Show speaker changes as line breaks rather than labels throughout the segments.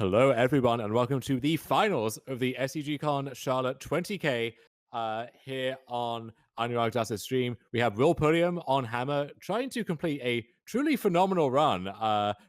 Hello, everyone, and welcome to the finals of the SCG Con Charlotte 20K here on Anurag Das's stream. We have Will Pulliam on Hammer trying to complete a truly phenomenal run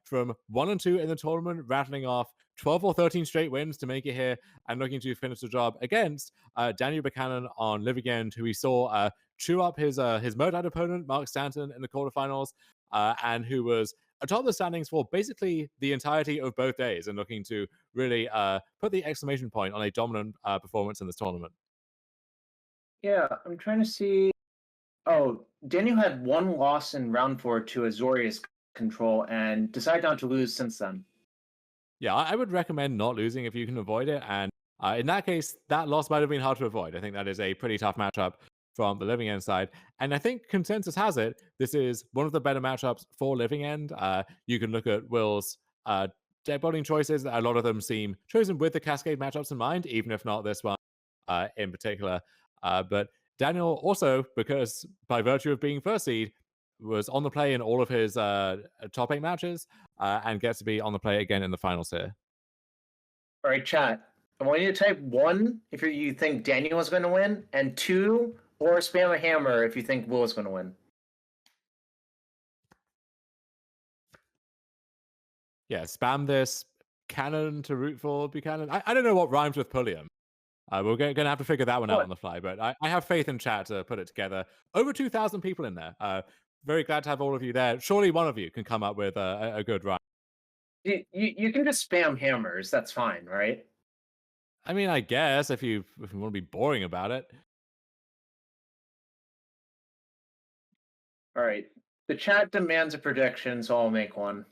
from 1 and 2 in the tournament, rattling off 12 or 13 straight wins to make it here and looking to finish the job against Daniel Buchanan on Live Again, who we saw chew up his Murdoch opponent, Mark Stanton, in the quarterfinals, and who was atop the standings for basically the entirety of both days and looking to really put the exclamation point on a dominant performance in this tournament.
Yeah, I'm trying to see. Oh, Daniel had one loss in round 4 to Azorius control and decided not to lose since then.
Yeah, I would recommend not losing if you can avoid it. And in that case, that loss might have been hard to avoid. I think that is a pretty tough matchup from the Living End side. And I think consensus has it, this is one of the better matchups for Living End. You can look at Will's deck building choices. A lot of them seem chosen with the Cascade matchups in mind, even if not this one in particular. But Daniel also, because by virtue of being first seed, was on the play in all of his top 8 matches and gets to be on the play again in the finals here.
All right, chat. I want you to type 1 if you think Daniel is going to win, and 2 or spam a hammer if you think Will is going to win.
Yeah, spam this cannon to root for Buchanan. I don't know what rhymes with Pulliam. We're going to have to figure that one out on the fly, but I have faith in chat to put it together. Over 2,000 people in there. Very glad to have all of you there. Surely one of you can come up with a good rhyme.
You can just spam hammers. That's fine, right?
I mean, I guess if you want to be boring about it.
All right. The chat demands a prediction, so I'll make one.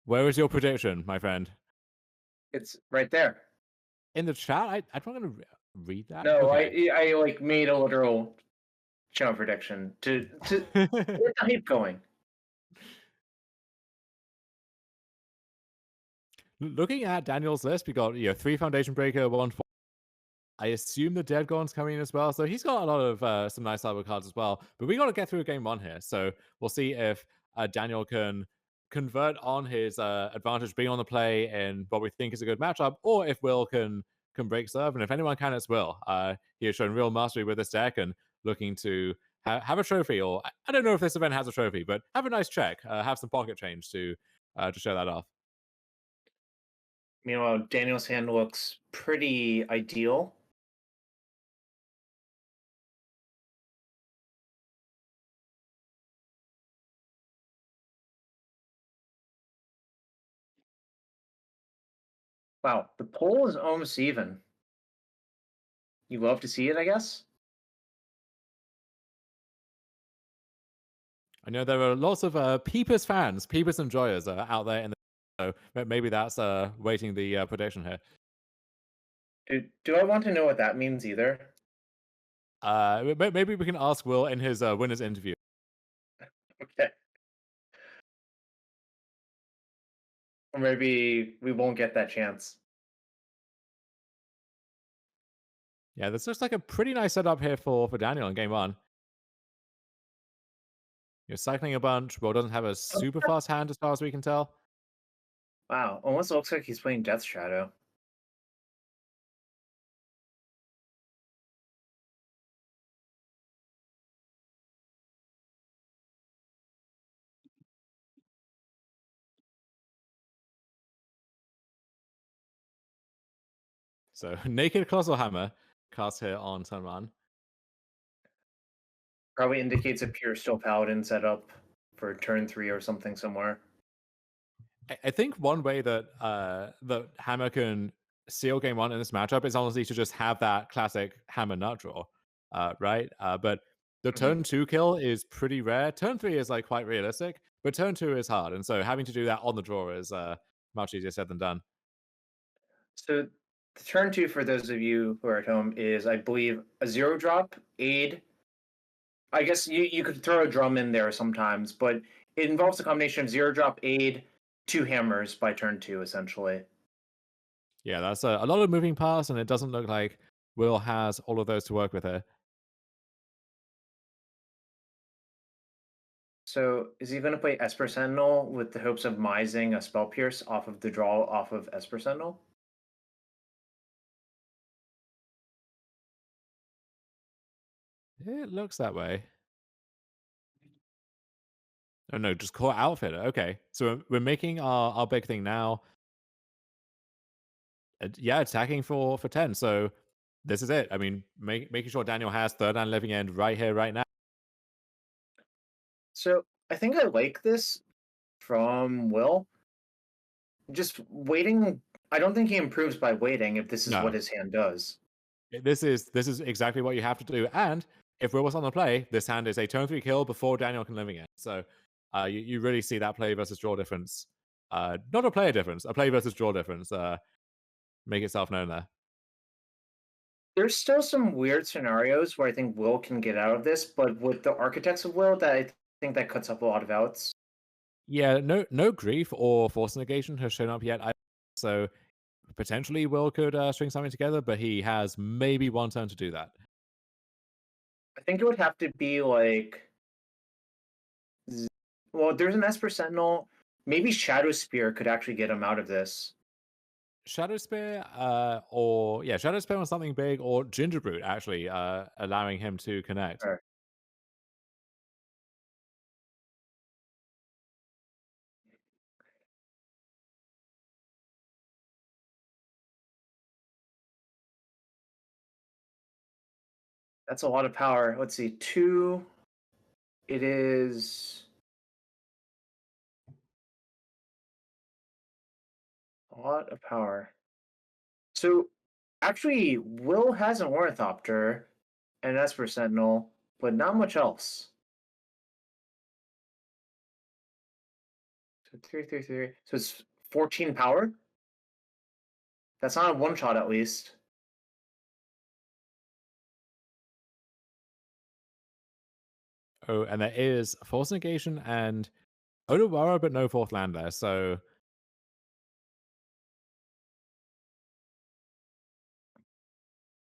Where is your prediction, my friend?
It's right there.
In the chat? I'm not going to read that.
No,
okay.
I like made a literal channel prediction to get the hype going.
Looking at Daniel's list, we got 3 Foundation Breaker, 1 4. I assume the Dead Gone's coming in as well, so he's got a lot of some nice cyber cards as well. But we got to get through game 1 here, so we'll see if Daniel can convert on his advantage being on the play in what we think is a good matchup, or if Will can break serve. And if anyone can, it's Will. He has shown real mastery with this deck and looking to have a trophy, or I don't know if this event has a trophy, but have a nice check, have some pocket change to show that off.
Meanwhile, Daniel's hand looks pretty ideal. Wow, the poll is almost even. You love to see it, I guess?
I know there are lots of Peepers fans, Peepers enjoyers out there in the so maybe that's weighting the prediction here.
Do I want to know what that means either?
Maybe we can ask Will in his winner's interview.
Okay. Or maybe we won't get that chance.
Yeah, this looks like a pretty nice setup here for Daniel in game 1. You're cycling a bunch. Will doesn't have a super fast hand as far as we can tell.
Wow, almost looks like he's playing Death Shadow.
So Naked Colossal Hammer cast here on turn 1.
Probably indicates a pure Steel Paladin setup for turn 3 or something somewhere.
I think one way that that Hammer can seal game 1 in this matchup is honestly to just have that classic Hammer nut draw, right? But the turn 2 kill is pretty rare. Turn 3 is like quite realistic, but turn 2 is hard, and so having to do that on the draw is much easier said than done.
So the turn 2, for those of you who are at home, is, I believe, a 0-drop, aid. I guess you could throw a drum in there sometimes, but it involves a combination of 0-drop, aid, 2 hammers by turn 2, essentially.
Yeah, that's a lot of moving parts, and it doesn't look like Will has all of those to work with here.
So is he going to play Esper Sentinel with the hopes of mising a Spell Pierce off of the draw off of Esper Sentinel?
It looks that way. Oh no, just call Outfitter. Okay, so we're making our big thing now. Yeah, attacking for 10. So this is it. I mean, making sure Daniel has third and living end right here, right now.
So I think I like this from Will. Just waiting. I don't think he improves by waiting if this is what
No,
his hand does.
this is exactly what you have to do. And if Will was on the play, this hand is a turn 3 kill before Daniel can living end. So you really see that play versus draw difference. Not a player difference, a play versus draw difference. Make itself known there.
There's still some weird scenarios where I think Will can get out of this, but with the Architects of Will, that I think that cuts up a lot of outs.
Yeah, no grief or force negation has shown up yet. So potentially Will could string something together, but he has maybe one turn to do that.
I think it would have to be like, well, there's an Esper Sentinel. Maybe Shadow Spear could actually get him out of this.
Shadow Spear, or yeah, Shadow Spear on something big, or Gingerbrute actually, allowing him to connect.
Sure. That's a lot of power. Let's see, 2. It is a lot of power. So actually, Will has an Ornithopter and an Esper Sentinel, but not much else. So 3. So it's 14 power. That's not a one shot, at least.
Oh, and there is force negation and Odawara, but no fourth land there. So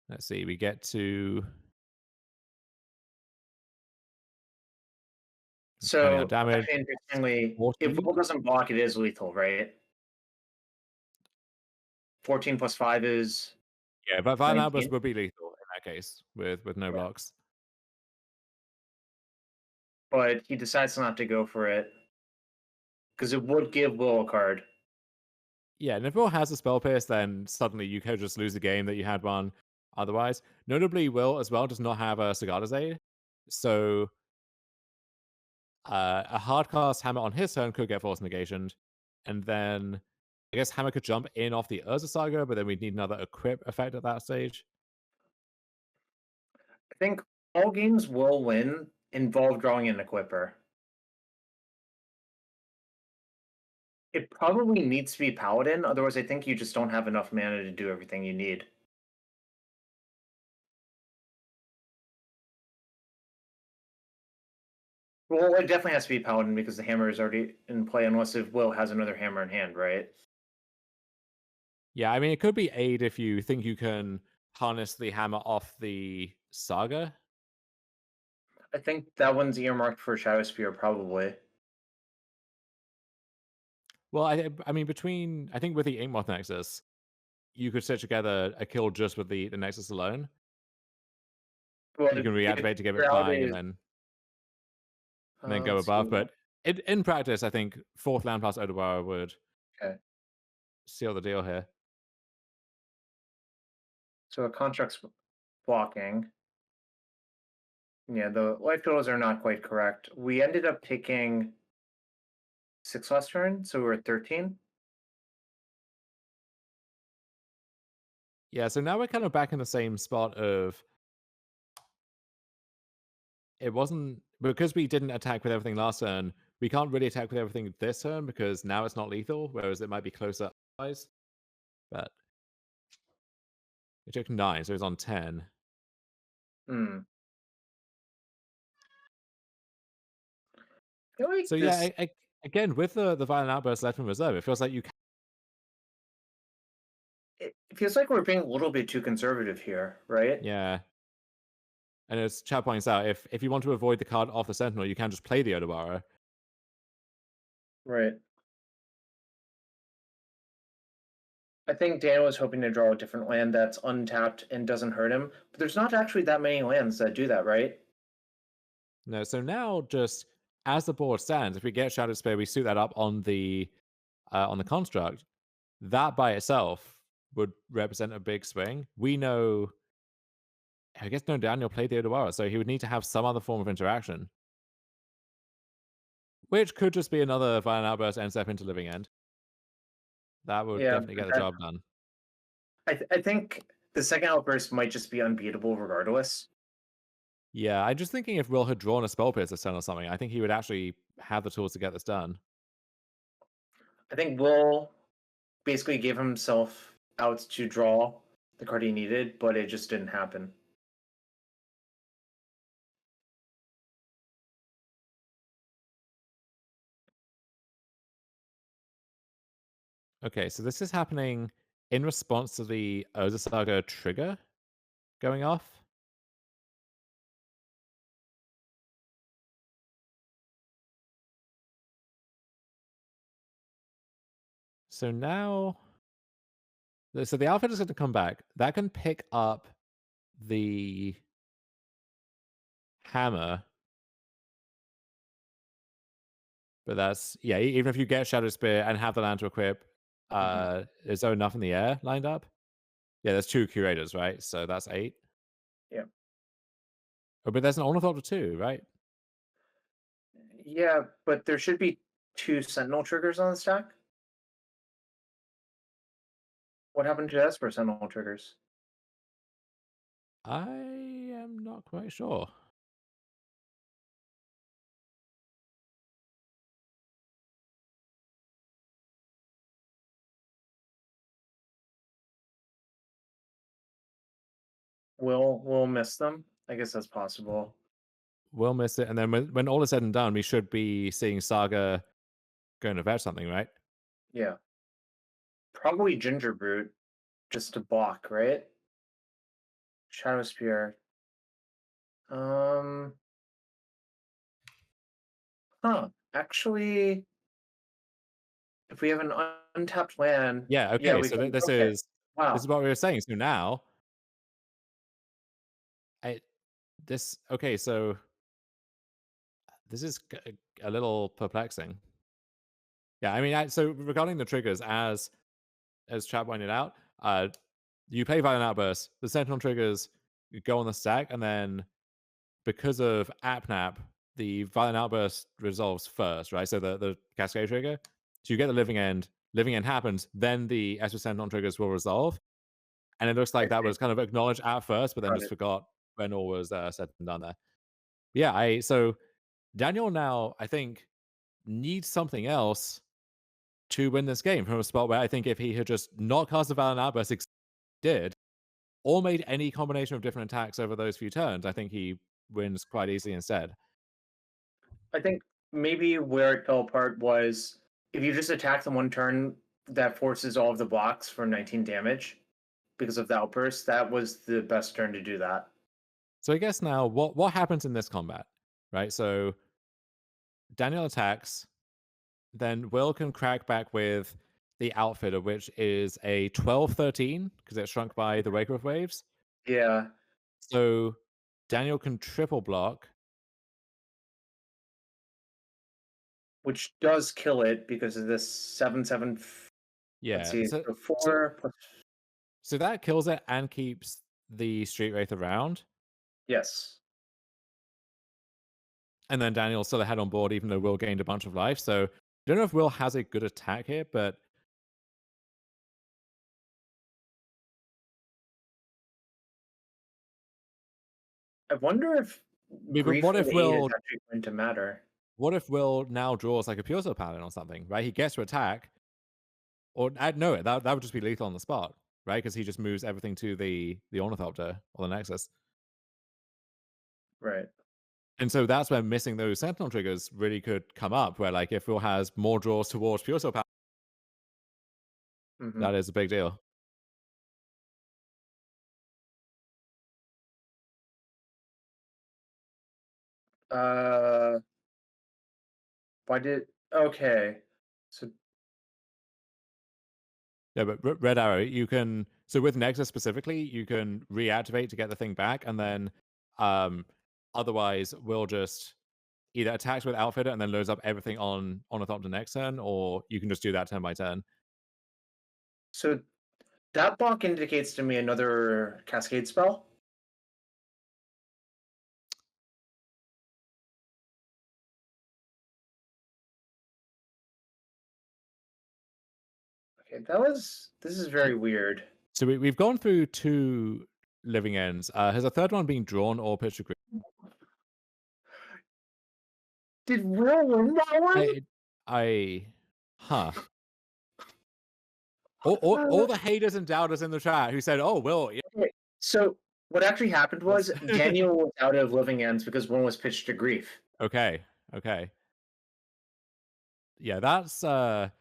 let's see, we get to counting out
So
damage.
actually, interestingly, if
14.
Will doesn't block, it is lethal, right? 14 plus 5 is
Yeah, but Violent Outburst
19.
would be lethal in that case with no
Yeah.
blocks.
But he decides not to go for it because it would give Will a card.
Yeah, and if Will has a spell pierce, then suddenly you could just lose the game that you had one otherwise. Notably, Will as well does not have a Sagada's Aid. So a hard cast Hammer on his turn could get force negationed. And then I guess Hammer could jump in off the Urza Saga, but then we'd need another equip effect at that stage.
I think all games Will win involve drawing an Equipper. It probably needs to be Paladin, otherwise I think you just don't have enough mana to do everything you need. Well, it definitely has to be Paladin because the hammer is already in play, unless if Will has another hammer in hand, right?
Yeah, I mean, it could be Aid if you think you can harness the Hammer off the Saga.
I think that one's earmarked for Shadow Spear, probably.
Well, I mean, between, I think with the Inkmoth Nexus, you could stitch together a kill just with the Nexus alone.
Well,
You can reactivate to give it
reality
flying
is,
and then go
let's see.
above. But in practice, I think fourth land plus Odawara would
Okay.
seal the deal here.
So a construct's blocking. Yeah, the life totals are not quite correct. We ended up taking 6 last turn, so we're at 13.
Yeah, so now we're kind of back in the same spot of it wasn't because we didn't attack with everything last turn. We can't really attack with everything this turn because now it's not lethal, whereas it might be closer otherwise. But it took 9, so it's on 10.
Hmm. I feel like
So
this.
yeah, again with the violent outburst left in reserve, it feels like you can.
It feels like we're being a little bit too conservative here, right?
Yeah. And as Chad points out, if you want to avoid the card off the Sentinel, you can just play the Odawara.
Right. I think Dan was hoping to draw a different land that's untapped and doesn't hurt him, but there's not actually that many lands that do that, right?
No, so now just as the board stands, if we get Shadow Spear, we suit that up on the construct. That by itself would represent a big swing. We know, I guess, no, Daniel played the Odawara, so he would need to have some other form of interaction, which could just be another Violent Outburst end step into Living End. That would
Yeah,
definitely get the job done.
I think the second outburst might just be unbeatable regardless.
Yeah, I'm just thinking if Will had drawn a Spell Piercer Stone or something, I think he would actually have the tools to get this done.
I think Will basically gave himself out to draw the card he needed, but it just didn't happen.
Okay, so this is happening in response to the Urza Saga trigger going off. So now, so the outfit is going to come back. That can pick up the hammer, but that's, yeah. Even if you get Shadow Spear and have the land to equip, is there enough in the air lined up? Yeah, there's 2 curators, right? So that's 8.
Yeah.
Oh, but there's an Ornithopter too, right?
Yeah, but there should be 2 Sentinel triggers on the stack. What happened to Esper Sentinel triggers?
I am not quite sure.
We'll miss them. I guess that's possible.
We'll miss it, and then when all is said and done, we should be seeing Saga going to fetch something, right?
Yeah. Probably Ginger Brute, just to block, right? Shadow Spear. Actually, if we have an untapped land,
Yeah.
yeah,
Okay.
we
So
can.
this
Okay.
is
Wow.
what we were saying. So now, I this okay. So this is a little perplexing. Yeah. I mean, so regarding the triggers, as Chad pointed out, you play Violent Outburst. The Sentinel triggers go on the stack, and then because of AppNap, the Violent Outburst resolves first, right? So the Cascade trigger. So you get the Living End. Living End happens, then the Esper Sentinel triggers will resolve. And it looks
I
like that
see.
was kind of acknowledged at first, but then
Got
just
it.
forgot when all was said and done there. Yeah, so Daniel now, I think, needs something else to win this game from a spot where I think if he had just not cast a Valiant Outburst, did, or made any combination of different attacks over those few turns, I think he wins quite easily instead.
I think maybe where it fell apart was if you just attack them one turn, that forces all of the blocks for 19 damage because of the outburst. That was the best turn to do that.
So I guess now what happens in this combat, right? So Daniel attacks, then Will can crack back with the Outfitter, which is a 12-13 because it's shrunk by the Waker of Waves.
Yeah,
So Daniel can triple block.
which does kill it because of this 7/7. Let's
Yeah.
see,
So
so
so
4 plus.
so that kills it and keeps the Street Wraith around.
Yes.
And then Daniel's still ahead on board, even though Will gained a bunch of life. So I don't know if Will has a good attack here, but
I wonder if
but
Grief and Aid is actually going to matter.
what if Will now draws like a Pure Soul Paladin or something, right? He gets to attack, or no, that would just be lethal on the spot, right? Because he just moves everything to the Ornithopter or the Nexus.
Right.
And so that's where missing those Sentinel triggers really could come up, where like if Will has more draws towards Pure Soul Paladin,
Mm-hmm.
that is a big deal.
Uh, why did? Okay, so
Yeah, but Red Arrow, you can. So with Nexus specifically, you can reactivate to get the thing back, and then um, otherwise we'll just either attacks with Outfitter and then loads up everything on a top to next turn, or you can just do that turn by turn.
so that block indicates to me another Cascade spell. Okay, this is very weird.
So we've gone through 2 living ends. Has a third one been drawn or pitched to green?
Did Will win that one?
I huh. All the haters and doubters in the chat who said, "Oh, Will, yeah,
Okay, so what actually happened was Daniel was out of living ends because one was pitched to grief.
okay, okay." Yeah, that's that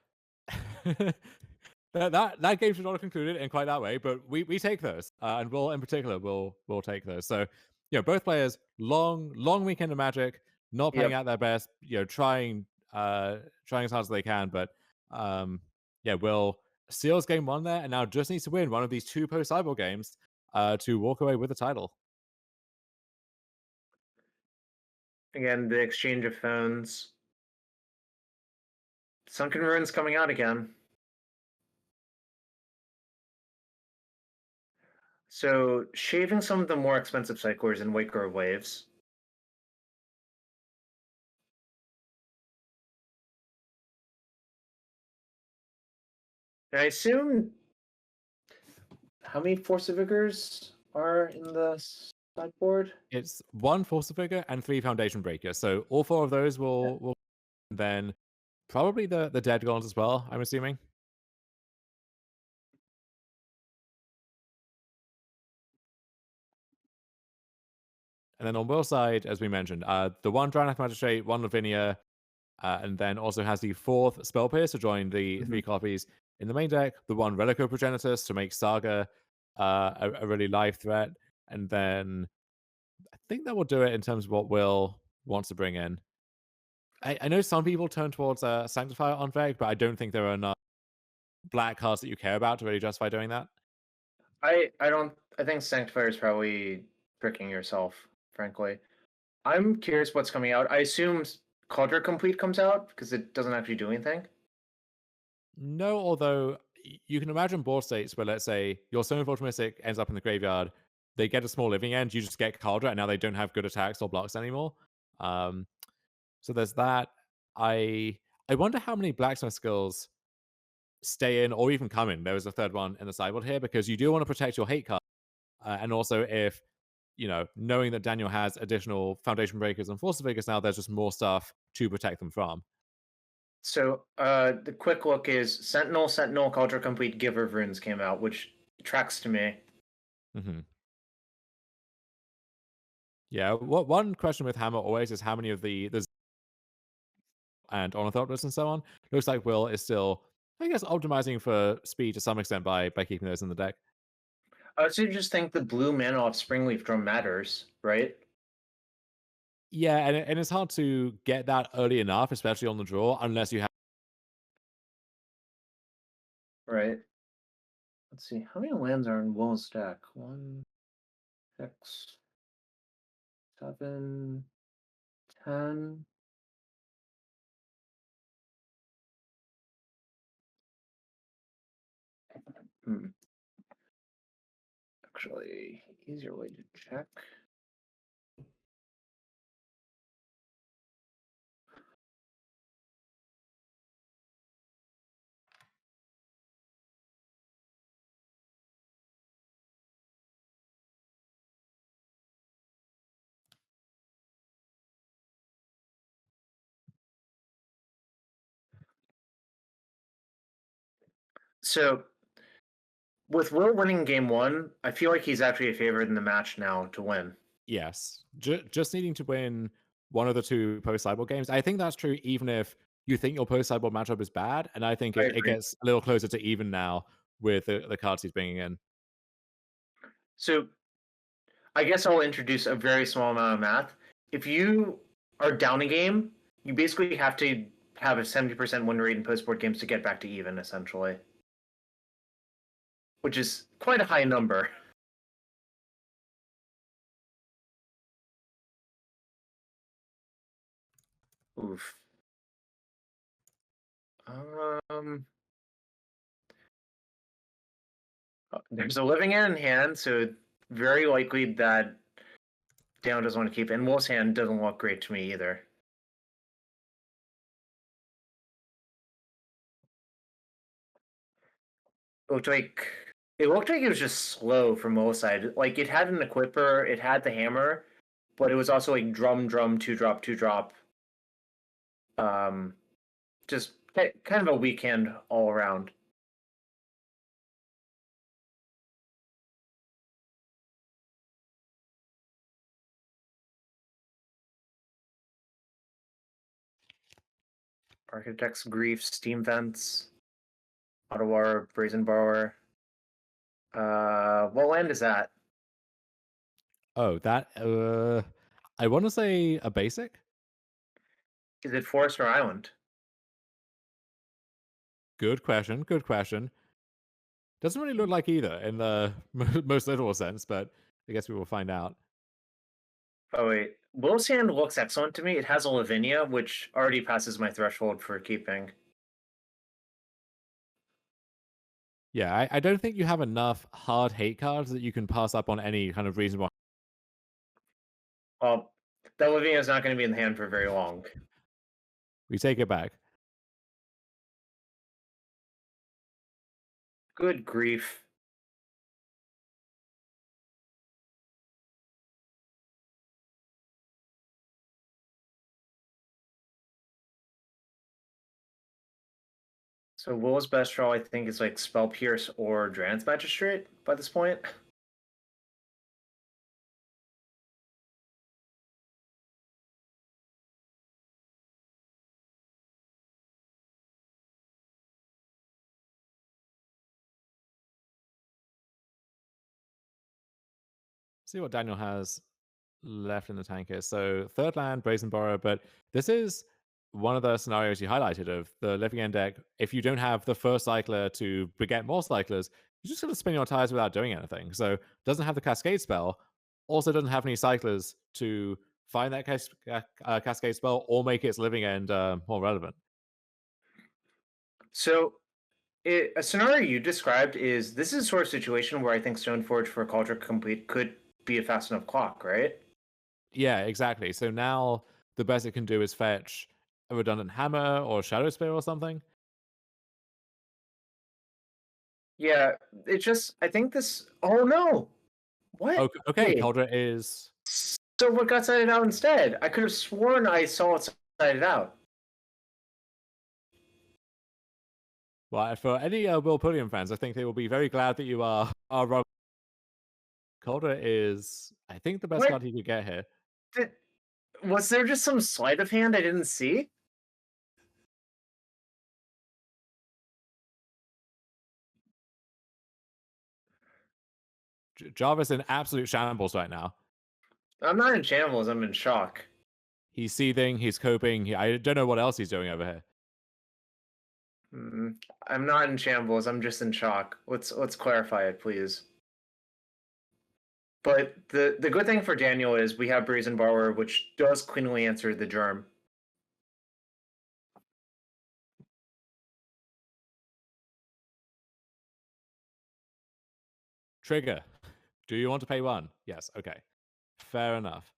game should not have concluded in quite that way, but we take those, and Will in particular will take those. So, both players long weekend of Magic, not playing
Yep.
at their best, trying as hard as they can, but yeah, Will steals game 1 there, and now just needs to win one of these 2 post cyborg games to walk away with the title.
Again, the exchange of phones. Sunken Ruins coming out again. So shaving some of the more expensive cyclers in Wake Grove Waves. I assume how many Force of Vigors are in the sideboard?
It's 1 Force Figure and 3 Foundation Breaker. So all 4 of those will then probably the Dead Golems as well, I'm assuming. And then on Will's side, as we mentioned, the 1 Dranath Magistrate, 1 Lavinia, and then also has the 4th Spell Pierce to join the 3 copies in the main deck, the 1 Relico Progenitus to make Saga a really live threat, and then I think that will do it in terms of what Will wants to bring in. I know some people turn towards Sanctifier on Veg, but I don't think there are enough black cards that you care about to really justify doing that.
I think Sanctifier is probably tricking yourself, frankly. I'm curious what's coming out. I assume Cauldron Complete comes out because it doesn't actually do anything.
No, although you can imagine board states where, let's say, your Stone Vulture Mystic ends up in the graveyard, they get a small living end, you just get Cauldron, and now they don't have good attacks or blocks anymore. So there's that. I wonder how many blacksmith skills stay in or even come in. There was a third one in the sideboard here because you do want to protect your hate card, and also if knowing that Daniel has additional Foundation Breakers and Force Figures now, there's just more stuff to protect them from.
So the quick look is Sentinel, Cauldron Complete, Giver of Runes came out, which tracks to me.
Mm-hmm. Yeah, one question with Hammer always is how many of the and Ornithopterus and so on. Looks like Will is still, I guess, optimizing for speed to some extent by keeping those in the deck.
So you just think the blue mana off Springleaf Drum matters, right?
Yeah, and it's hard to get that early enough, especially on the draw, unless you have.
Right. Let's see. How many lands are in Will's deck? 1, 6, 7, 10. Actually, easier way to check. So, with Will winning game 1, I feel like he's actually a favorite in the match now to win.
Yes, just needing to win one of the 2 post cyborg games. I think that's true even if you think your post cyborg matchup is bad, and I think
I
it
agree.
gets a little closer to even now with the cards he's bringing in.
So, I guess I'll introduce a very small amount of math. If you are down a game, you basically have to have a 70% win rate in post-board games to get back to even, essentially. Which is quite a high number. Oof. There's a living hand in hand, so very likely that Daniel doesn't want to keep it. And Wolf's hand doesn't look great to me either. It looked like it was just slow from Wolf's side. Like it had an equipper, it had the hammer, but it was also like drum, 2-drop, 2-drop. Just kind of a weak hand all around. Architect's Grief, Steam Vents, Ottawa, Brazen Borrower. What land is that?
Oh, that I want to say a basic.
Is it forest or island?
Good question. Good question. Doesn't really look like either in the most literal sense, but I guess we will find out.
Oh wait, Will's hand looks excellent to me. It has a Lavinia, which already passes my threshold for keeping.
Yeah, I don't think you have enough hard hate cards that you can pass up on any kind of reasonable.
Well, that Lavinia is not going to be in the hand for very long.
We take it back.
Good grief. So Will's best draw, I think, is like Spell Pierce or Dran's Magistrate by this point.
See what Daniel has left in the tank here. So third land, Brazen Borrower, but this is one of the scenarios you highlighted of the living end deck. If you don't have the first cycler to beget more cyclers, you just gonna spin your tires without doing anything. So doesn't have the Cascade spell, also doesn't have any cyclers to find that Cascade spell or make its living end more relevant.
So a scenario you described is this is a sort of situation where I think Stoneforge for Culture Complete could be a fast enough clock, right?
Yeah, exactly. So now the best it can do is fetch a redundant hammer or shadow spear or something.
Yeah, it just I think this. Oh no! What?
Okay,
Wait.
Cauldron is.
So what got sided out instead? I could have sworn I saw it sided out.
Well, for any Will Pulliam fans, I think they will be very glad that you are wrong. Calder is, I think, the best
What?
card he could get here.
Was there just some sleight of hand I didn't see?
Jarvis in absolute shambles right now.
I'm not in shambles. I'm in shock.
He's seething. He's coping. I don't know what else he's doing over here.
I'm not in shambles. I'm just in shock. Let's clarify it, please. But the good thing for Daniel is we have Brazen Borrower, which does cleanly answer the germ.
Trigger. Do you want to pay one? Yes. Okay. Fair enough.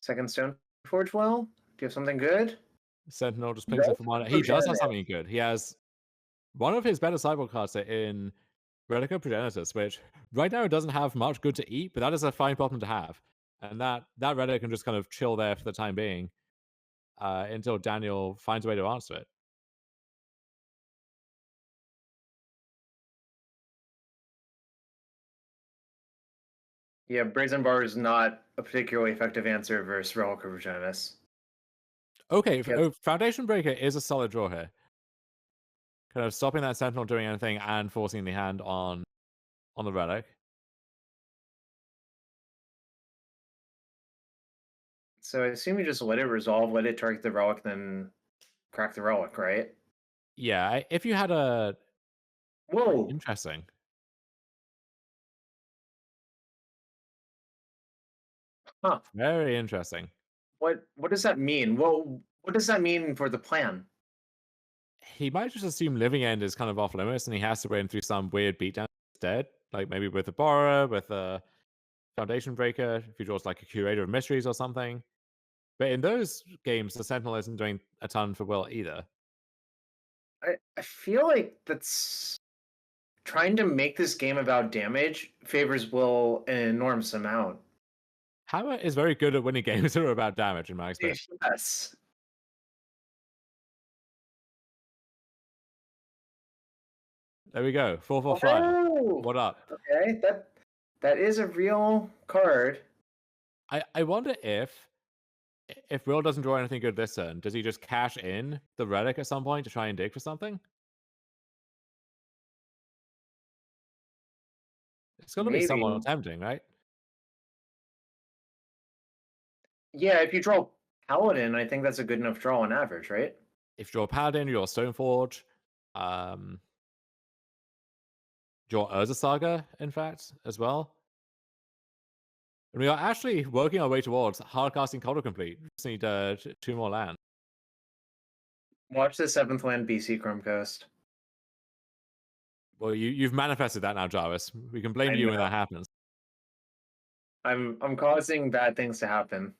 Second Stone Forge well? Do you have something good?
Sentinel just picks it from one. He does have something good. He has one of his better sideboard cards in Relic of Progenitus, which right now it doesn't have much good to eat, but that is a fine problem to have. And that Relic can just kind of chill there for the time being until Daniel finds a way to answer it.
Yeah, Brazen Bar is not a particularly effective answer versus Relic of Progenitus.
Okay,
Yes.
Foundation Breaker is a solid draw here. Kind of stopping that Sentinel doing anything and forcing the hand on the relic.
So I assume you just let it resolve, let it target the relic, then crack the relic, right?
Yeah, if you had a
Whoa!
interesting,
Huh.
very interesting.
What does that mean? Well, what does that mean for the plan?
He might just assume Living End is kind of off limits, and he has to win through some weird beatdown instead, like maybe with a Borrower, with a Foundation Breaker, if he draws like a Curator of Mysteries or something. But in those games, the Sentinel isn't doing a ton for Will either.
I feel like that's trying to make this game about damage favors Will an enormous amount.
Hammer is very good at winning games that are about damage, in my experience.
Yes.
There we go. 445.
Oh,
What up?
okay. That is a real card.
I wonder if Will doesn't draw anything good this turn, does he just cash in the relic at some point to try and dig for something? It's gonna be somewhat
Maybe.
tempting, right?
Yeah, if you draw Paladin, I think that's a good enough draw on average, right?
If you draw Paladin, you draw Stoneforge, um, draw Urza Saga, in fact, as well. And we are actually working our way towards hardcasting Cold Complete. We just need 2 more lands.
Watch the seventh land BC Chrome Coast.
Well, you've manifested that now, Jarvis. We can blame
I
you
know.
when that happens.
I'm causing bad things to happen.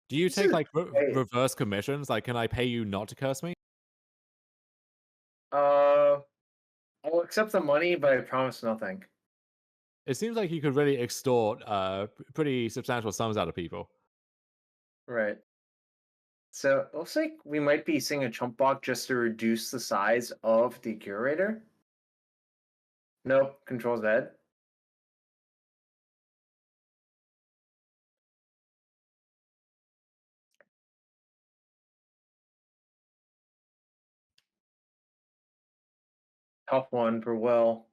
Do you
This
take
is
like
great.
reverse commissions? Like, can I pay you not to curse me?
Uh, I'll accept the money, but I promise nothing.
It seems like you could really extort pretty substantial sums out of people.
Right. So it looks like we might be seeing a chump block just to reduce the size of the curator. Nope, controls that. Tough one for Will.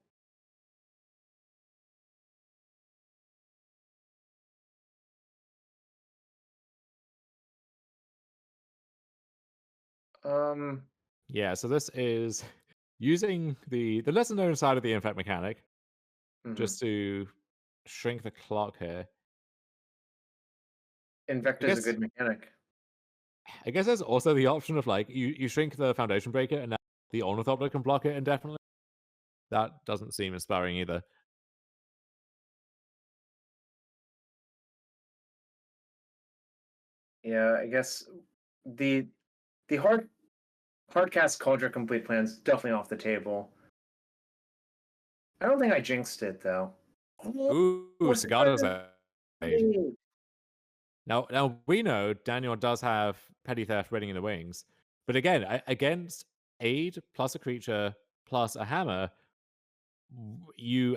Um,
Yeah, so this is using the lesser known side of the infect mechanic
mhm.
just to shrink the clock here. I
Invector's a
guess
good mechanic.
I guess there's also the option of like you shrink the foundation breaker and now the ornithopter can block it indefinitely. That doesn't seem inspiring either.
Yeah, I guess the the hardcast Cauldron complete plan's definitely off the table. I don't think I jinxed it though. Oh,
Ooh,
what's the card?
Cigado's Aid. Now we know Daniel does have petty theft waiting in the wings, but again, against aid plus a creature plus a hammer,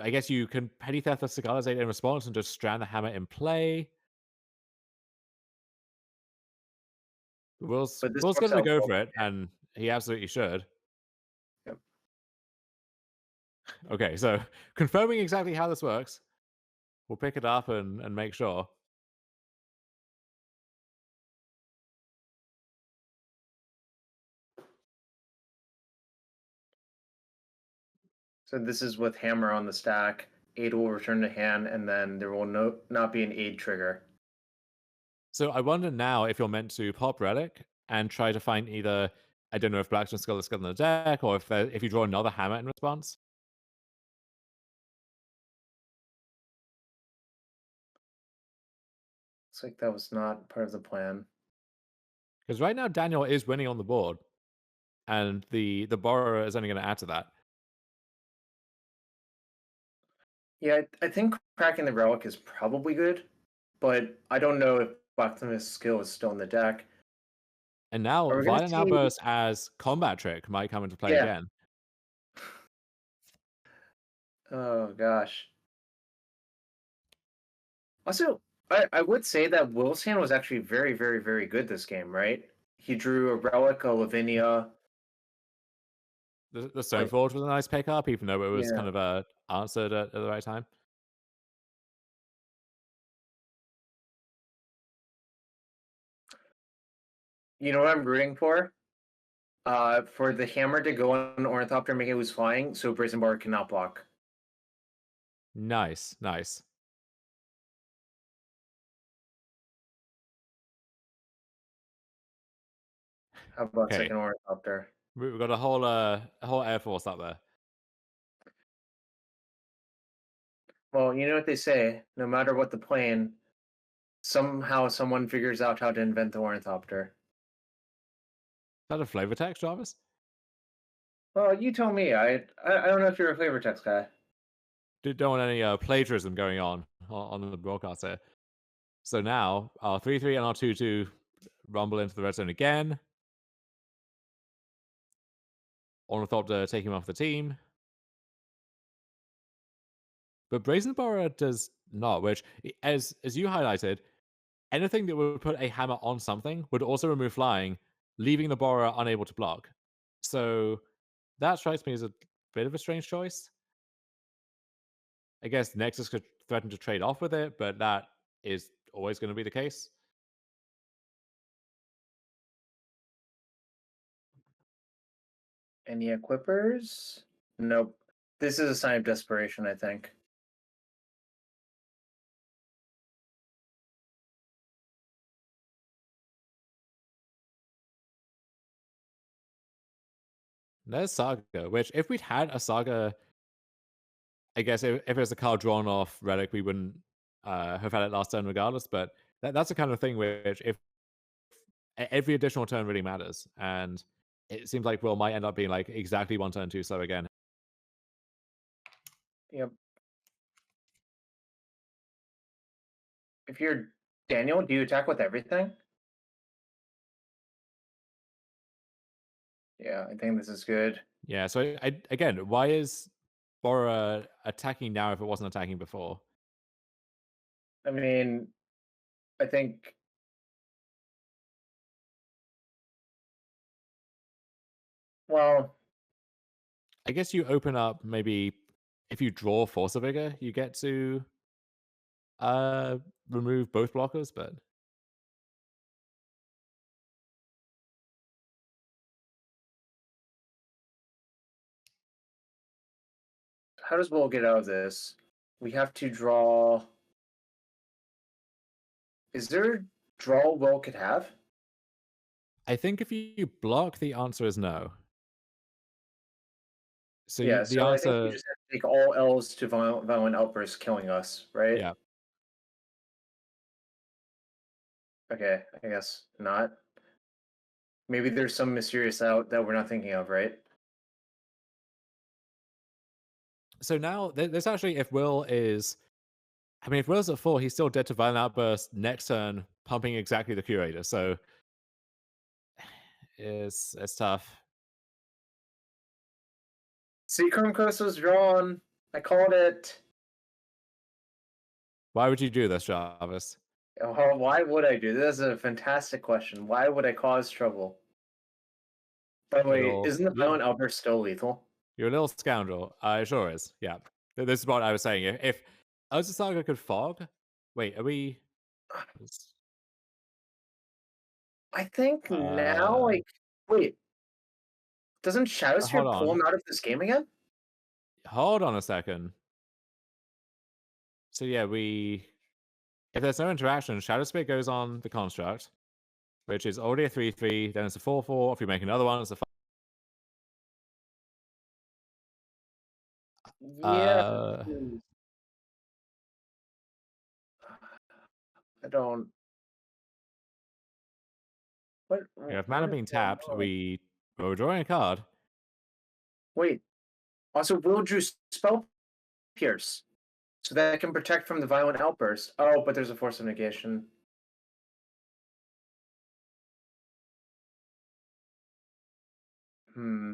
I guess you can petty theft the Cigala's Aid in response and just strand the hammer in play.
But this
Will's
works
going to
out
go
well.
for it, and he absolutely should.
Yep.
Okay, so confirming exactly how this works, we'll pick it up and make sure.
So this is with hammer on the stack. Aid will return to hand, and then there will not be an aid trigger.
So I wonder now if you're meant to pop Relic and try to find either, I don't know if Blacksmith Skull is still in the deck, or if you draw another hammer in response.
Looks like that was not part of the plan.
Because right now Daniel is winning on the board, and the borrower is only going to add to that.
Yeah, I think cracking the relic is probably good, but I don't know if Blacksmith's skill is still in the deck.
And now
Are we gonna
Violent
see?
Outburst as combat trick might come into play
Yeah.
again.
Oh gosh. Also, I would say that Will's hand was actually very, very, very good this game, right? He drew a Relic, a Lavinia.
The
Like,
Stoneforge was a nice pickup, even though it was
yeah.
kind of answered at the right time.
You know what I'm rooting for? For the hammer to go on Ornithopter and make it lose flying, so Brazen Bar cannot block.
Nice, nice.
How about
Okay,
second Ornithopter?
we've got a whole air force up there.
Well, you know what they say. No matter what the plane, somehow someone figures out how to invent the Ornithopter.
Is that a flavor text, Jarvis?
Well, you tell me. I don't know if you're a flavor text guy.
Don't want any plagiarism going on the broadcast here. So now our 3-3 and our 2-2 rumble into the red zone again. Ornithopter taking him off the team. But Brazen Borrower does not, which, as you highlighted, anything that would put a hammer on something would also remove flying, leaving the borrower unable to block. So that strikes me as a bit of a strange choice. I guess Nexus could threaten to trade off with it, but that is always going to be the case.
Any equippers? Nope. This is a sign of desperation, I think.
There's Saga, which if we'd had a Saga, I guess if it was a card drawn off Relic, we wouldn't have had it last turn regardless. But that's the kind of thing which, if every additional turn really matters, and it seems like Will might end up being like exactly one turn too slow again.
Yep. If you're Daniel, do you attack with everything? Yeah, I think this is good.
Yeah. So again, why is Bora attacking now if it wasn't attacking before?
I mean, I think. Well,
I guess you open up maybe if you draw Force of Vigor, you get to uh remove both blockers, but
how does Will get out of this? We have to draw. Is there a draw Will could have?
I think if you block, the answer is no. So
Yeah,
the
so I think you
answer,
just have to take all L's to violent outburst killing us, right?
yeah.
Okay, I guess not. Maybe there's some mysterious out that we're not thinking of, right?
So now there's actually, if Will is, I mean, if Will's at 4, he's still dead to Violent Outburst next turn, pumping exactly the Curator. So it's tough.
Seacrum Coast was drawn. I called it.
Why would you do this, Jarvis?
Oh, why would I do this? Is a fantastic question. Why would I cause trouble? By the way,
Little,
isn't the
little
violent outburst still lethal?
You're a little scoundrel. It sure is. Yeah. This is what I was saying. If Urza Saga could fog, wait, are we?
I think now,
Uh,
like, wait, doesn't
hold
Shadowsphere pull
on.
him out of this game again?
Hold on a second. So yeah, if there's no interaction, Shadowspit goes on the construct, which is already a 3/3. Then it's a 4/4. If you make another one, it's a 5.
Yeah. I don't. What?
If mana
What is
being
going
tapped,
on?
we're drawing a card.
Wait. Also, Will drew Spell Pierce, so that can protect from the violent outburst. Oh, but there's a Force of Negation. Hmm.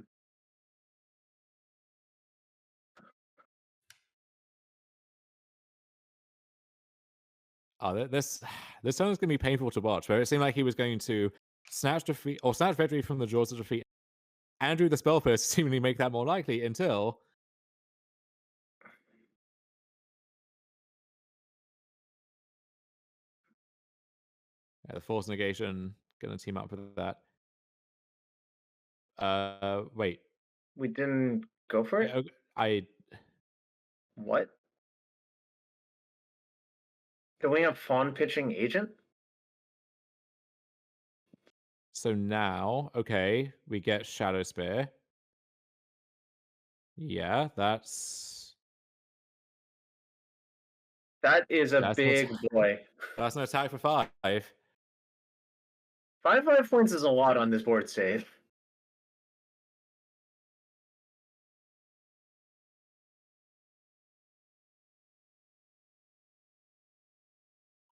Oh, this turn is going to be painful to watch. Where it seemed like he was going to snatch defeat or snatch victory from the jaws of defeat, and do the spell pierce to seemingly make that more likely until the force negation going to team up with that. Wait.
We didn't go for it?
I
What? Do we have fawn pitching agent?
so now, okay, we get Shadow Spear. Yeah,
That is a
that's not
big boy.
that's an attack for 5.
5 points is a lot on this board state.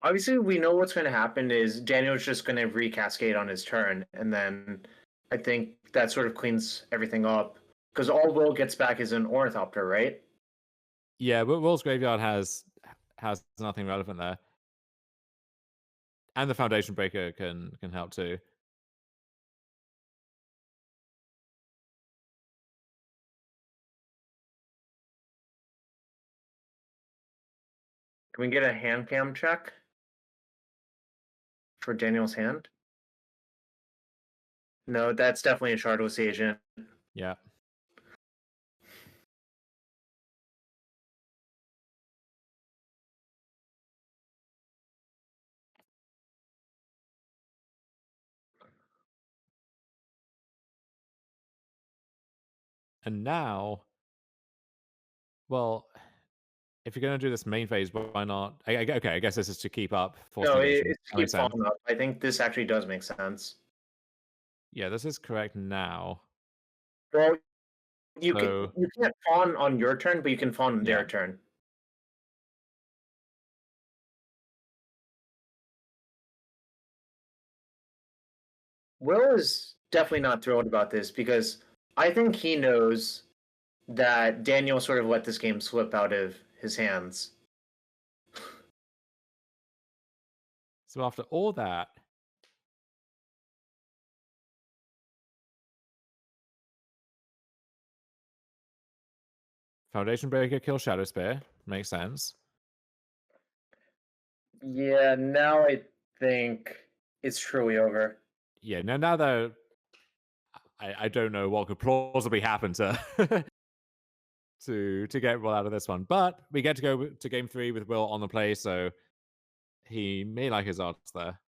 Obviously, we know what's going to happen is Daniel's just going to recascade on his turn, and then I think that sort of cleans everything up. Because all Will gets back is an Ornithopter, right?
Yeah, but Will's Graveyard has nothing relevant there. And the Foundation Breaker can help too.
Can we get a hand cam check for Daniel's hand? No, that's definitely a Shardless agent.
Yeah. And now, well, if you're going to do this main phase, why not? Okay, I guess this is to keep up force
No,
negation.
it's to
That
keep
makes sense.
following up. I think this actually does make sense.
Yeah, this is correct now.
Well, you
So,
can't fawn on your turn, but you can fawn on
yeah.
their turn. Will is definitely not thrilled about this because I think he knows that Daniel sort of let this game slip out of his hands.
So after all that, Foundation Breaker kill Shadow Spear makes sense.
Yeah, now I think it's truly over.
Yeah, now though, I don't know what could plausibly happen to to get Will out of this one, but we get to go to game 3 with Will on the play, so he may like his odds there.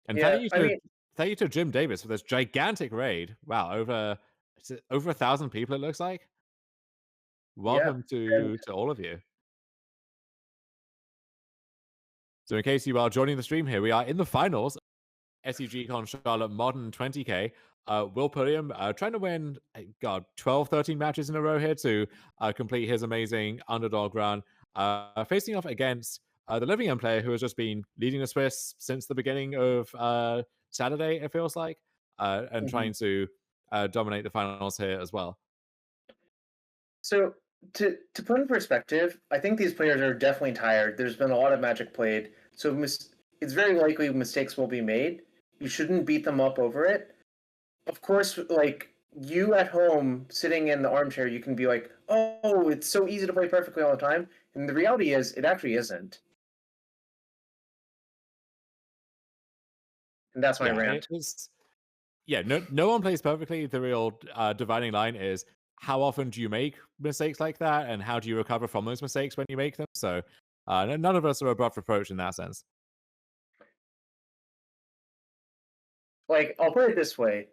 And
Yeah,
thank you to Jim Davis for this gigantic raid. Wow, over 1,000 people it looks like.
yeah,
Welcome
and
to all of you. So in case you are joining the stream here, we are in the finals. SCG Con Charlotte Modern 20K. Will Pulliam trying to win, 12, 13 matches in a row here to complete his amazing underdog run. Facing off against the Living End player who has just been leading the Swiss since the beginning of Saturday, it feels like, and trying to dominate the finals here as well.
So to put in perspective, I think these players are definitely tired. There's been a lot of Magic played, so it's very likely mistakes will be made. You shouldn't beat them up over it. Of course, like you at home sitting in the armchair, you can be like, "Oh, it's so easy to play perfectly all the time," and the reality is, it actually isn't. And that's my rant.
No one plays perfectly. The real dividing line is how often do you make mistakes like that, and how do you recover from those mistakes when you make them. So none of us are above reproach in that sense.
Like, I'll put it this way.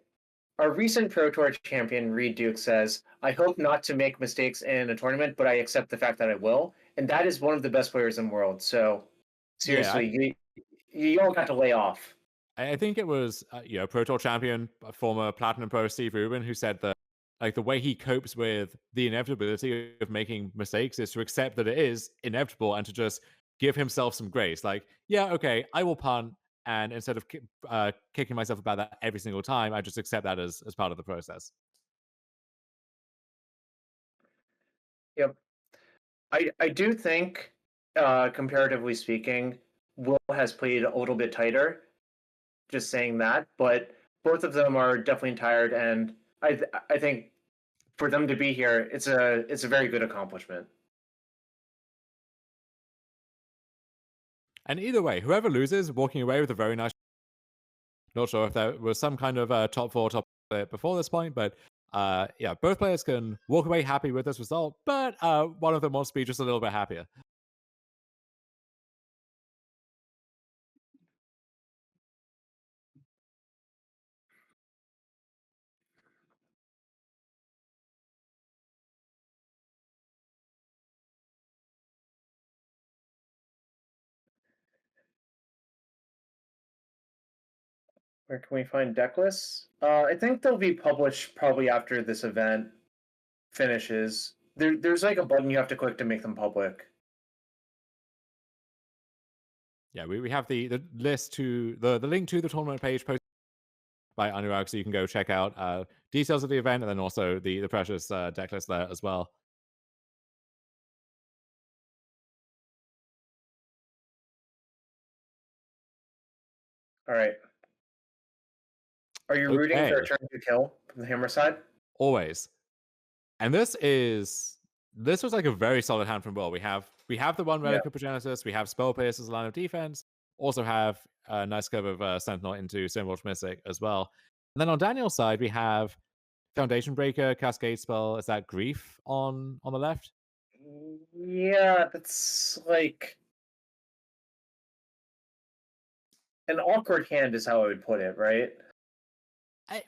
Our recent Pro Tour champion, Reed Duke, says, I hope not to make mistakes in a tournament, but I accept the fact that I will. And that is one of the best players in the world. So, seriously, you all got to lay off.
I think it was Pro Tour champion, former Platinum Pro Steve Rubin, who said that like the way he copes with the inevitability of making mistakes is to accept that it is inevitable and to just give himself some grace. Like, yeah, okay, I will punt And instead of kicking myself about that every single time, I just accept that as part of the process.
Yep. I do think, comparatively speaking, Will has played a little bit tighter. Just saying that, but both of them are definitely tired, and I think for them to be here, it's a very good accomplishment.
And either way, whoever loses, walking away with a very nice. Not sure if there was some kind of top four, top before this point, but yeah, both players can walk away happy with this result, but one of them wants to be just a little bit happier.
Where can we find deck lists? I think they'll be published probably after this event finishes. There's like a button you have to click to make them public.
Yeah, we have the list to the link to the tournament page posted by Anurag, so you can go check out details of the event and then also the precious deck list there as well.
All right. Are you rooting for a
Okay.
turn to kill from the hammer side?
Always. And this was like a very solid hand from Will. We have the one Relic of Progenitus, we have Spell Pierce as a line of defense, also have a nice cover of Sentinel into Stonewatch Mystic as well. And then on Daniel's side, we have Foundation Breaker, Cascade Spell. Is that Grief on the left?
Yeah, that's like an awkward hand is how I would put it, right?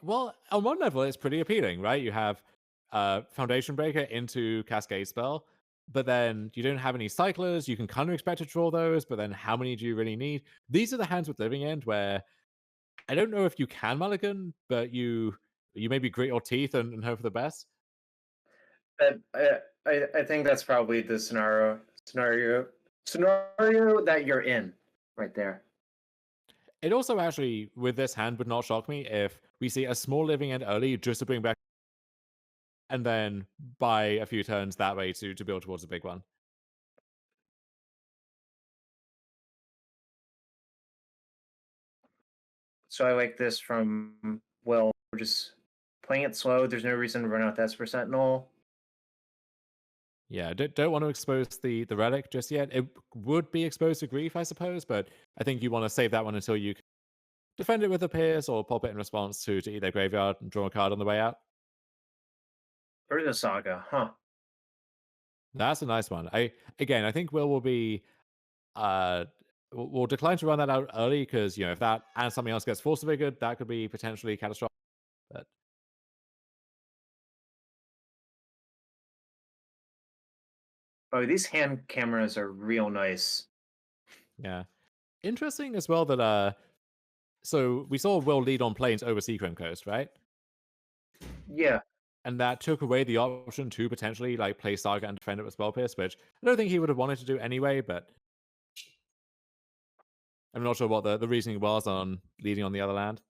Well, on one level, it's pretty appealing, right? You have Foundation Breaker into Cascade Spell, but then you don't have any cyclers. You can kind of expect to draw those, but then how many do you really need? These are the hands with Living End where I don't know if you can mulligan, but you maybe grit your teeth and hope for the best.
I think that's probably the scenario that you're in right there.
It also actually, with this hand, would not shock me if we see a small Living End early just to bring back, and then buy a few turns that way to build towards a big one.
So I like this from Will. We're just playing it slow. There's no reason to run out Esper Sentinel.
Yeah, don't want to expose the relic just yet. It would be exposed to Grief, I suppose, but I think you want to save that one until you can defend it with a Pierce or pop it in response to either graveyard and draw a card on the way out.
Or the Saga, huh?
That's a nice one. I think will be we'll decline to run that out early because if that and something else gets force figured, that could be potentially catastrophic. But
Oh, these hand cameras are real nice.
yeah, interesting as well that so we saw Will lead on planes over Sequin Coast, right?
Yeah.
And that took away the option to potentially like play Saga and defend it with Spell Pierce, which I don't think he would have wanted to do anyway, but I'm not sure what the reasoning was on leading on the other land.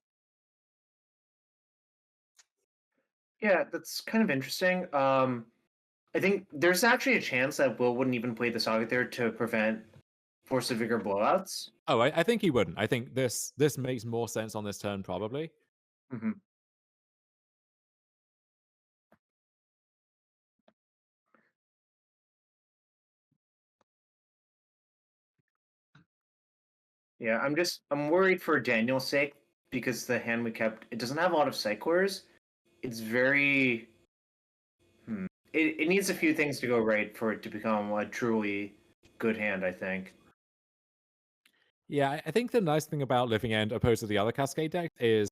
Yeah, that's kind of interesting. I think there's actually a chance that Will wouldn't even play the Saga there to prevent Force of Vigor blowouts.
Oh, I think he wouldn't. I think this makes more sense on this turn, probably.
Mm-hmm. Yeah, I'm worried for Daniel's sake because the hand we kept, it doesn't have a lot of cyclers. It's very it needs a few things to go right for it to become a truly good hand, I think.
Yeah, I think the nice thing about Living End opposed to the other Cascade deck is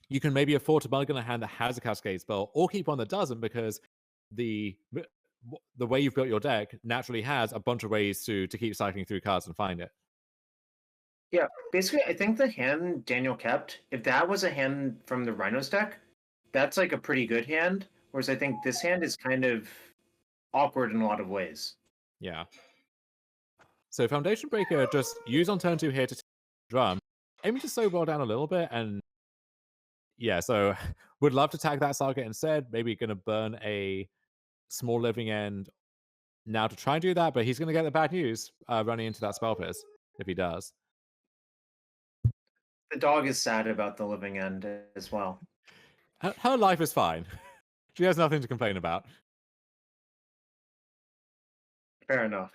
you can maybe afford to mulligan a hand that has a Cascade spell or keep one that doesn't because the way you've built your deck naturally has a bunch of ways to keep cycling through cards and find it.
Yeah, basically, I think the hand Daniel kept, if that was a hand from the Rhinos deck, that's like a pretty good hand. Whereas I think this hand is kind of awkward in a lot of ways.
Yeah. So Foundation Breaker just use on turn 2 here to drum, aiming to slow Will down a little bit. And yeah, so would love to tag that Saga instead. Maybe gonna burn a small living end now to try and do that, but he's gonna get the bad news running into that spell pierce if he does.
The dog is sad about the living end as well.
Her life is fine. She has nothing to complain about.
Fair enough.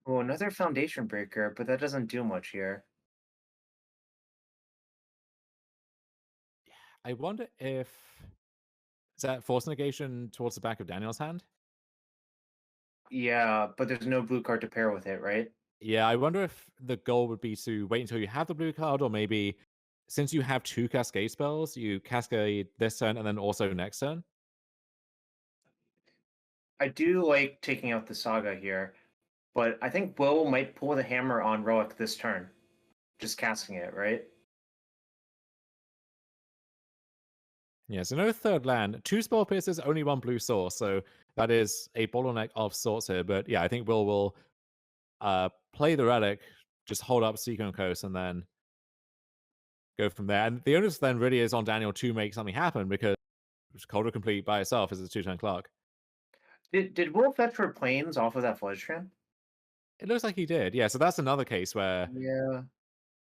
Oh, another foundation breaker, but that doesn't do much here.
I wonder if is that force negation towards the back of Daniel's hand?
Yeah, but there's no blue card to pair with it, right?
Yeah, I wonder if the goal would be to wait until you have the blue card, or maybe since you have two cascade spells, you cascade this turn and then also next turn.
I do like taking out the Saga here, but I think Will might pull the hammer on Relic this turn. Just casting it, right?
Yeah, so no third land. Two spell pierces, only one blue source, so that is a bottleneck of sorts here. But yeah, I think will play the relic, just hold up Seacon Coast, and then go from there. And the onus then really is on Daniel to make something happen because Calder Complete by itself is a 2-turn clock.
Did Will fetch for planes off of that Fledgestran?
It looks like he did. Yeah, so that's another case where
Yeah.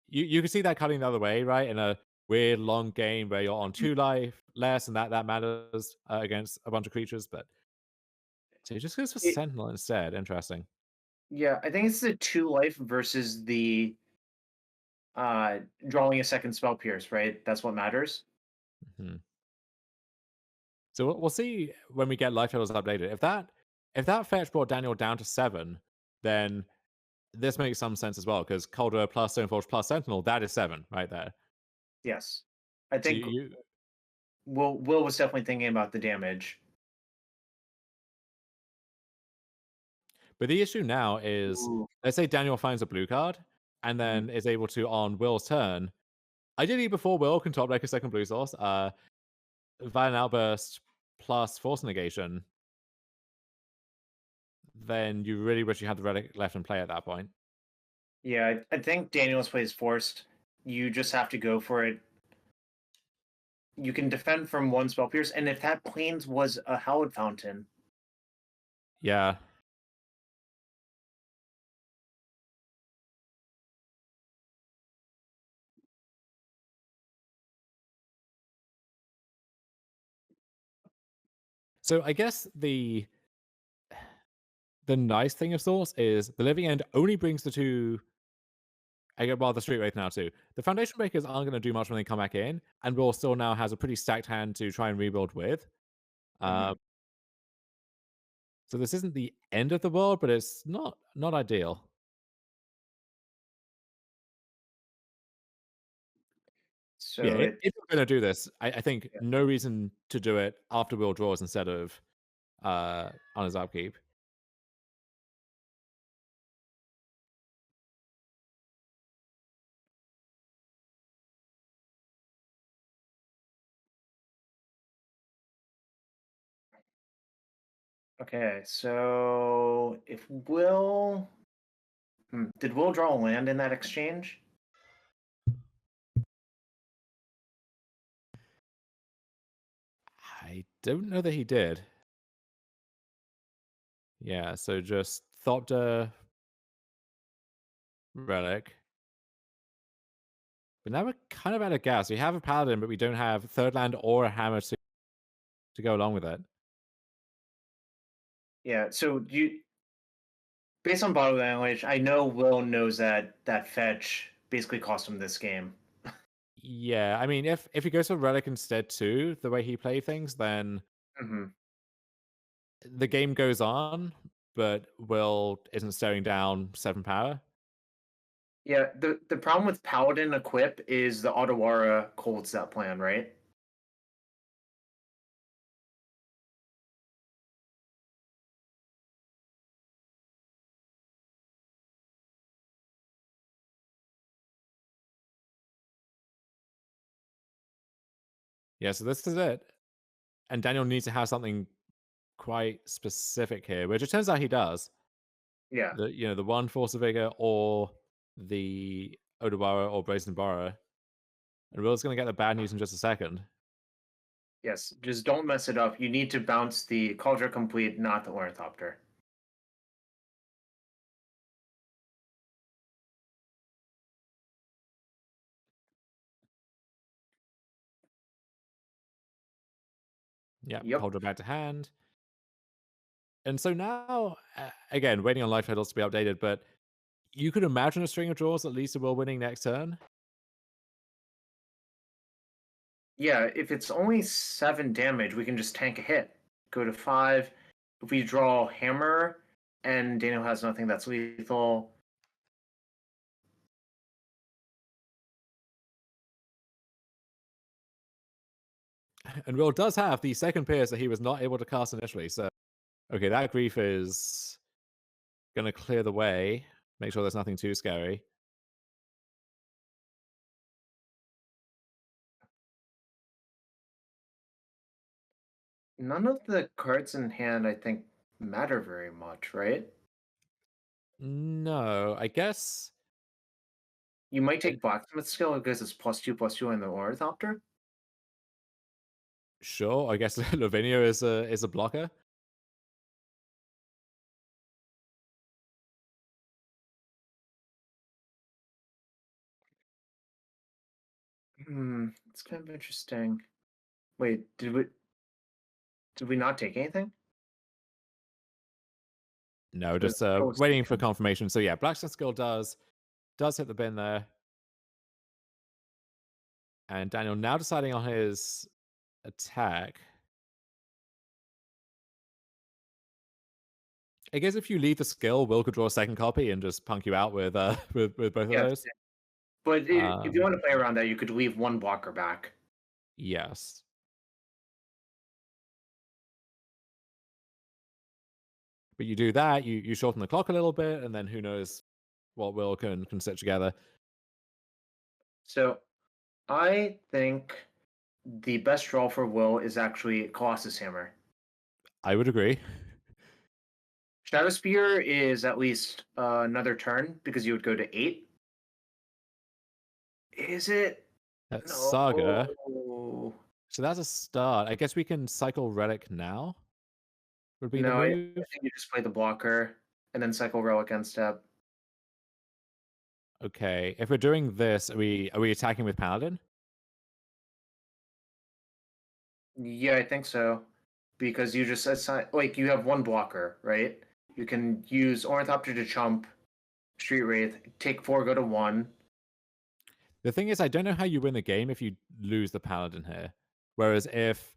you can see that cutting the other way, right? In a weird long game where you're on 2 life less, and that matters against a bunch of creatures. But so he just goes for
It,
Sentinel instead. Interesting.
yeah, I think it's the 2 life versus the uh drawing a second spell pierce, right? That's what matters.
Mhm. So we'll see when we get life totals updated. If that fetch brought Daniel down to 7, then this makes some sense as well because Calder plus Stoneforge plus Sentinel, that is 7 right there.
Yes. I
So
think
you
Will was definitely thinking about the damage.
but the issue now is,
Ooh.
let's say Daniel finds a blue card and
Mhm.
then is able to, on Will's turn, ideally before Will can top deck a second blue source, Violent Outburst plus Force Negation, then you really wish you had the relic left in play at that point.
Yeah, I think Daniel's play is forced. You just have to go for it. You can defend from one spell pierce, and if that plains was a Hallowed Fountain,
Yeah. So I guess the nice thing of sorts is the Living End only brings the two. I get well the Street Wraith now too. The Foundation Breakers aren't going to do much when they come back in, and Will still now has a pretty stacked hand to try and rebuild with. Uh,
mhm.
so this isn't the end of the world, but it's not ideal. Yeah,
So it
if you're going to do this, I think
yeah.
no reason to do it after Will draws instead of on his upkeep.
Okay, so if Will did Will draw a land in that exchange?
I don't know that he did. Yeah, so just Thopter Relic. But now we're kind of out of gas. We have a Paladin, but we don't have third land or a hammer to go along with it.
Yeah, so you based on body language, I know Will knows that that fetch basically cost him this game.
Yeah, I mean, if he goes for Relic instead too, the way he play things, then
hmm
the game goes on, but Will isn't staring down 7 power.
Yeah, the problem with Paladin equip is the Otawara cold set plan, right?
Yeah, so this is it. And Daniel needs to have something quite specific here, which it turns out he does.
Yeah.
The one Force of Vigor or the Odawara or Brazen Borrower. And Will's going to get the bad news in just a second.
Yes. Just don't mess it up. You need to bounce the Culture Complete, not the Ornithopter.
Yeah,
Yep.
hold it back to hand. And so now, again, waiting on life titles to be updated, but you could imagine a string of draws that leads to Will winning next turn.
Yeah, if it's only 7 damage, we can just tank a hit. Go to 5. If we draw Hammer and Daniel has nothing that's lethal.
And Will does have the second pierce that he was not able to cast initially. So, okay, that grief is going to clear the way. Make sure there's nothing too scary.
None of the cards in hand, I think, matter very much, right?
No, I guess.
You might take Blacksmith Skill because it's +2/+2 in the Ornithopter.
Sure, I guess Lavinia is a blocker.
It's kind of interesting. Wait, did we not take anything?
No,
So
just
it's
waiting for confirmation. So yeah, Blacksmith Skill does hit the bin there. And Daniel now deciding on his attack. I guess if you leave the skill, Will could draw a second copy and just punk you out with with both of
Yes,
those.
but if you
Um,
want to play around that, you could leave one blocker back.
yes. But you do that, you shorten the clock a little bit, and then who knows what Will can stitch together.
So I think the best draw for Will is actually Colossus Hammer.
I would agree.
Shadow Spear is at least another turn because you would go to 8. Is it?
That's
No.
Saga. So that's a start. I guess we can cycle Relic now. Would be the
No, I
move.
think you just play the blocker and then cycle Relic end step.
Okay. If we're doing this, are we attacking with Paladin?
Yeah, I think so. Because you just assign, like, you have one blocker, right? You can use Ornithopter to chump, Street Wraith, take 4, go to 1.
The thing is, I don't know how you win the game if you lose the Paladin here. Whereas if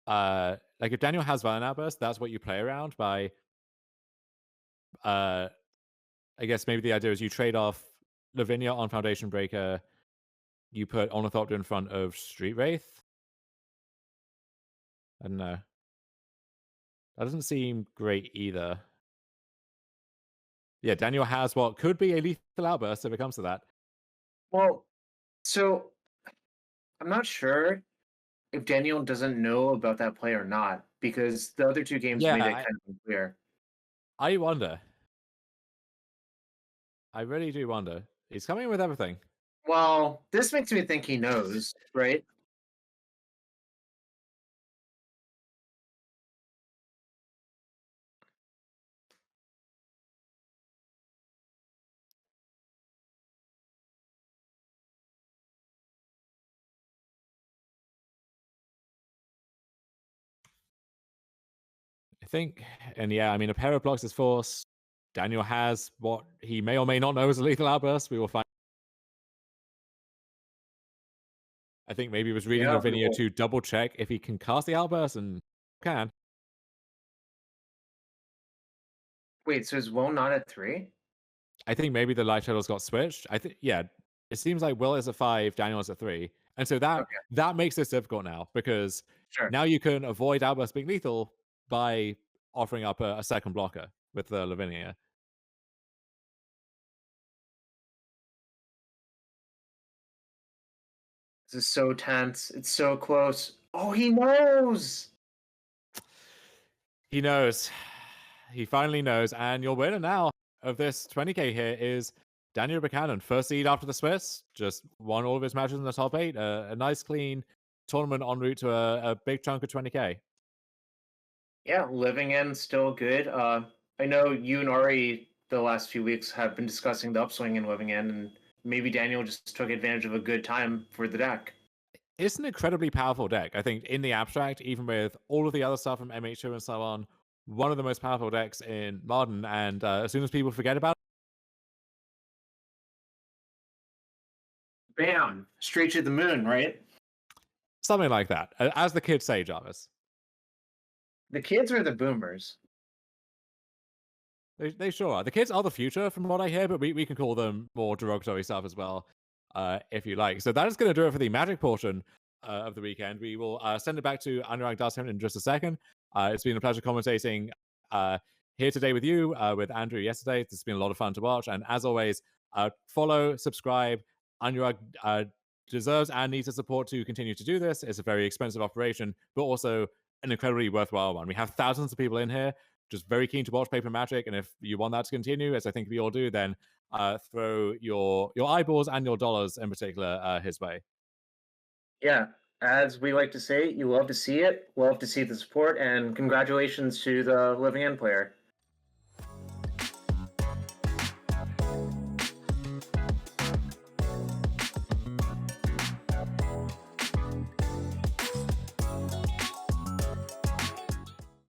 like if Daniel has Violent Outburst, that's what you play around by I guess maybe the idea is you trade off Lavinia on Foundation Breaker, you put Ornithopter in front of Street Wraith. I don't know. That doesn't seem great either. Yeah, Daniel has what could be a lethal outburst if it comes to that.
Well, so I'm not sure if Daniel doesn't know about that play or not, because the other 2 games
Yeah,
made it kind of unclear.
I wonder. I really do wonder. He's coming with everything.
Well, this makes me think he knows, right?
I think, and yeah, I mean, a pair of blocks is force. Daniel has what he may or may not know is a lethal outburst. We will find. I think maybe he was reading
Yeah, we
Lavinia
will.
to double check if he can cast the outburst and can.
Wait, so is Will not at 3?
I think maybe the life totals got switched. I think yeah, it seems like Will is at 5, Daniel is at 3, and so
Okay,
that makes this difficult now because
sure.
now you can avoid outburst being lethal by offering up a second blocker with the Lavinia.
This is so tense. It's so close. Oh, he knows!
He knows. He finally knows. And your winner now of this 20K here is Daniel Buchanan. First seed after the Swiss. Just won all of his matches in the top 8. A nice, clean tournament en route to a big chunk of 20K.
Yeah, living in still good. I know you and Ari the last few weeks have been discussing the upswing in living in, and maybe Daniel just took advantage of a good time for the deck.
It's an incredibly powerful deck. I think in the abstract, even with all of the other stuff from MH2 and so on, one of the most powerful decks in Modern. And as soon as people forget about
Bam! Straight to the moon, right?
something like that, as the kids say, Jarvis.
The kids are the boomers.
They sure are. The kids are the future, from what I hear, but we can call them more derogatory stuff as well, if you like. So that is going to do it for the Magic portion of the weekend. We will send it back to Anurag Dasan in just a second. It's been a pleasure commentating here today with you, with Andrew yesterday. This has been a lot of fun to watch. And as always, follow, subscribe. Anurag deserves and needs the support to continue to do this. It's a very expensive operation, but also an incredibly worthwhile one. We have thousands of people in here just very keen to watch Paper Magic, and if you want that to continue, as I think we all do, then throw your eyeballs and your dollars in particular his way.
Yeah, as we like to say, you love to see it, love to see the support, and congratulations to the living in player.